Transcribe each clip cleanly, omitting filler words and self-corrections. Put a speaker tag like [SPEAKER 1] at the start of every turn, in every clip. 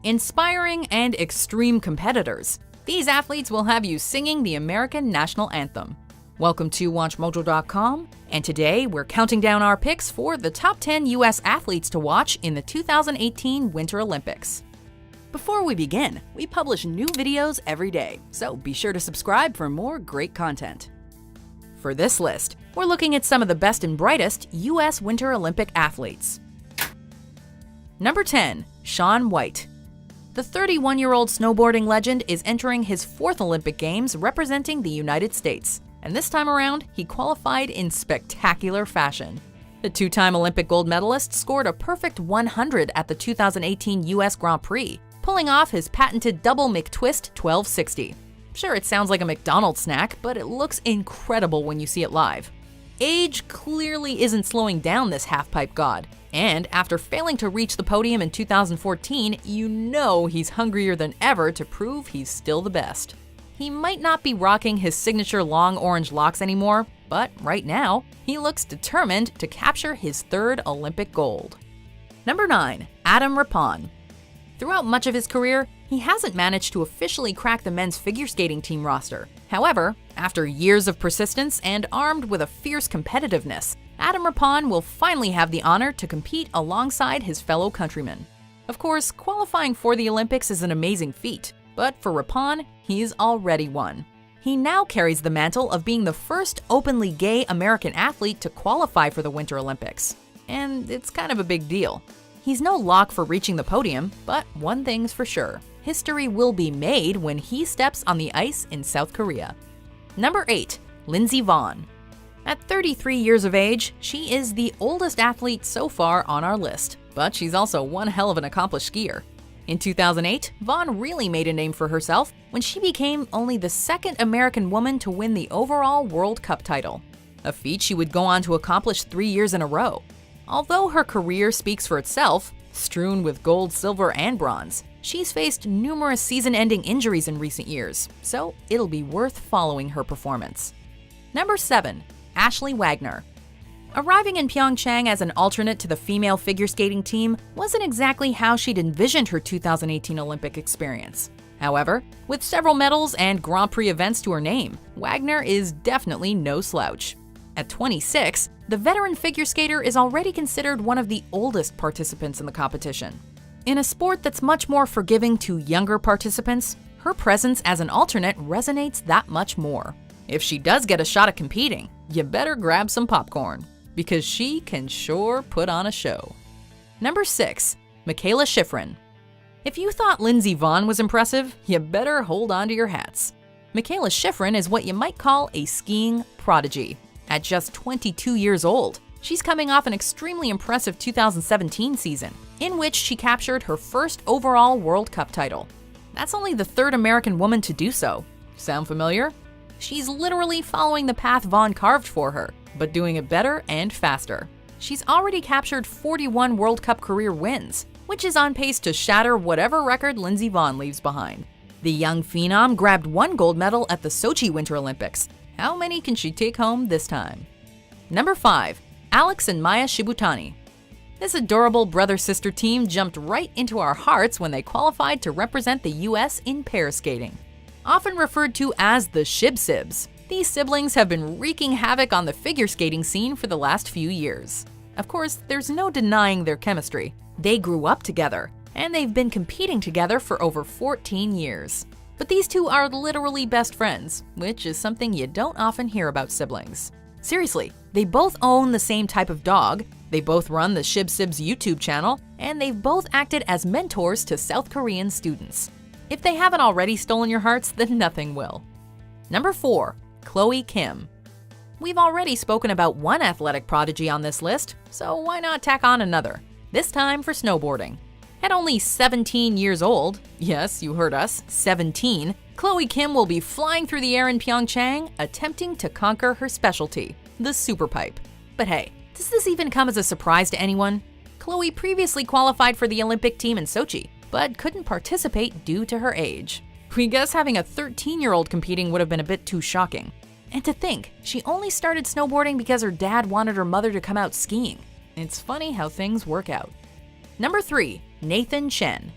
[SPEAKER 1] Inspiring and extreme competitors, these athletes will have you singing the American national anthem. Welcome to WatchMojo.com, and today we're counting down our picks for the top 10 US athletes to watch in the 2018 Winter Olympics. Before we begin, we publish new videos every day, so be sure to subscribe for more great content. For this list, we're looking at some of the best and brightest US Winter Olympic athletes. Number 10. Shaun White. The 31-year-old snowboarding legend is entering his fourth Olympic Games representing the United States, and this time around, he qualified in spectacular fashion. The two-time Olympic gold medalist scored a perfect 100 at the 2018 US Grand Prix, pulling off his patented double McTwist 1260. Sure, it sounds like a McDonald's snack, but it looks incredible when you see it live. Age clearly isn't slowing down this half-pipe god, and after failing to reach the podium in 2014, you know he's hungrier than ever to prove he's still the best. He might not be rocking his signature long orange locks anymore, but right now, he looks determined to capture his third Olympic gold. Number 9. Adam Rippon. Throughout much of his career, he hasn't managed to officially crack the men's figure skating team roster. However, after years of persistence and armed with a fierce competitiveness, Adam Rippon will finally have the honor to compete alongside his fellow countrymen. Of course, qualifying for the Olympics is an amazing feat, but for Rippon, he's already won. He now carries the mantle of being the first openly gay American athlete to qualify for the Winter Olympics. And it's kind of a big deal. He's no lock for reaching the podium, but one thing's for sure. History will be made when he steps on the ice in South Korea. Number 8. Lindsey Vonn. At 33 years of age, she is the oldest athlete so far on our list, but she's also one hell of an accomplished skier. In 2008, Vonn really made a name for herself when she became only the second American woman to win the overall World Cup title, a feat she would go on to accomplish 3 years in a row. Although her career speaks for itself, strewn with gold, silver, and bronze, she's faced numerous season-ending injuries in recent years, so it'll be worth following her performance. Number 7. Ashley Wagner. Arriving in Pyeongchang as an alternate to the female figure skating team wasn't exactly how she'd envisioned her 2018 Olympic experience. However, with several medals and Grand Prix events to her name, Wagner is definitely no slouch. At 26, the veteran figure skater is already considered one of the oldest participants in the competition. In a sport that's much more forgiving to younger participants, her presence as an alternate resonates that much more. If she does get a shot at competing, you better grab some popcorn, because she can sure put on a show. Number 6. Mikaela Shiffrin. If you thought Lindsey Vonn was impressive, you better hold on to your hats. Mikaela Shiffrin is what you might call a skiing prodigy. At just 22 years old, she's coming off an extremely impressive 2017 season, in which she captured her first overall World Cup title. That's only the third American woman to do so. Sound familiar? She's literally following the path Vonn carved for her, but doing it better and faster. She's already captured 41 World Cup career wins, which is on pace to shatter whatever record Lindsey Vonn leaves behind. The young phenom grabbed one gold medal at the Sochi Winter Olympics. How many can she take home this time? Number 5. Alex and Maia Shibutani. This adorable brother-sister team jumped right into our hearts when they qualified to represent the US in pair skating. Often referred to as the Shib-Sibs, these siblings have been wreaking havoc on the figure skating scene for the last few years. Of course, there's no denying their chemistry. They grew up together, and they've been competing together for over 14 years. But these two are literally best friends, which is something you don't often hear about siblings. Seriously, they both own the same type of dog, they both run the Shib-Sibs YouTube channel, and they've both acted as mentors to South Korean students. If they haven't already stolen your hearts, then nothing will. Number 4. Chloe Kim. We've already spoken about one athletic prodigy on this list, so why not tack on another? This time for snowboarding. At only 17 years old, yes, you heard us, 17, Chloe Kim will be flying through the air in Pyeongchang, attempting to conquer her specialty, the superpipe. But hey, does this even come as a surprise to anyone? Chloe previously qualified for the Olympic team in Sochi, but couldn't participate due to her age. We guess having a 13-year-old competing would have been a bit too shocking. And to think, she only started snowboarding because her dad wanted her mother to come out skiing. It's funny how things work out. Number 3. Nathan Chen.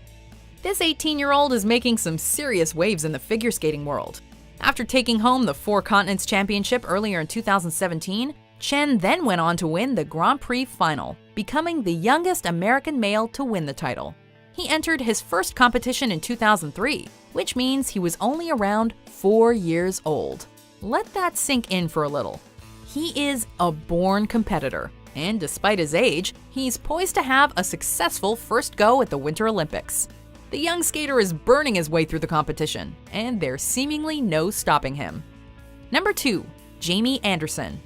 [SPEAKER 1] This 18-year-old is making some serious waves in the figure skating world. After taking home the Four Continents Championship earlier in 2017, Chen then went on to win the Grand Prix final, becoming the youngest American male to win the title. He entered his first competition in 2003, which means he was only around 4 years old. Let that sink in for a little. He is a born competitor, and despite his age, he's poised to have a successful first go at the Winter Olympics. The young skater is burning his way through the competition, and there's seemingly no stopping him. Number 2. Jamie Anderson.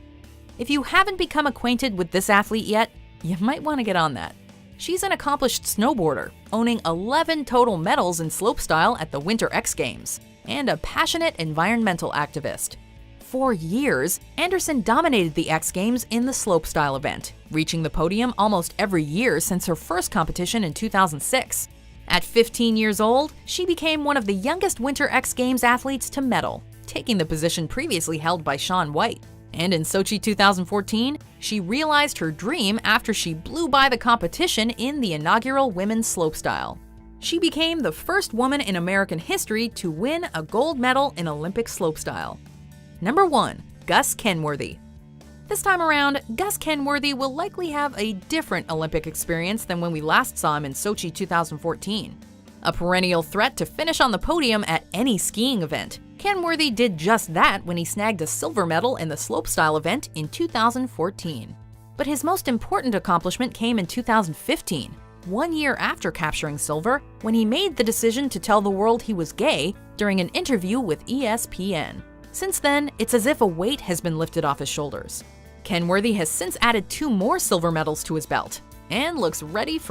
[SPEAKER 1] If you haven't become acquainted with this athlete yet, you might want to get on that. She's an accomplished snowboarder, owning 11 total medals in slopestyle at the Winter X Games, and a passionate environmental activist. For years, Anderson dominated the X Games in the slopestyle event, reaching the podium almost every year since her first competition in 2006. At 15 years old, she became one of the youngest Winter X Games athletes to medal, taking the position previously held by Shaun White. And in Sochi 2014, she realized her dream after she blew by the competition in the inaugural women's slopestyle. She became the first woman in American history to win a gold medal in Olympic slopestyle. Number 1. Gus Kenworthy. This time around, Gus Kenworthy will likely have a different Olympic experience than when we last saw him in Sochi 2014. A perennial threat to finish on the podium at any skiing event, Kenworthy did just that when he snagged a silver medal in the slopestyle event in 2014. But his most important accomplishment came in 2015, 1 year after capturing silver, when he made the decision to tell the world he was gay during an interview with ESPN. Since then, it's as if a weight has been lifted off his shoulders. Kenworthy has since added 2 more silver medals to his belt and looks ready for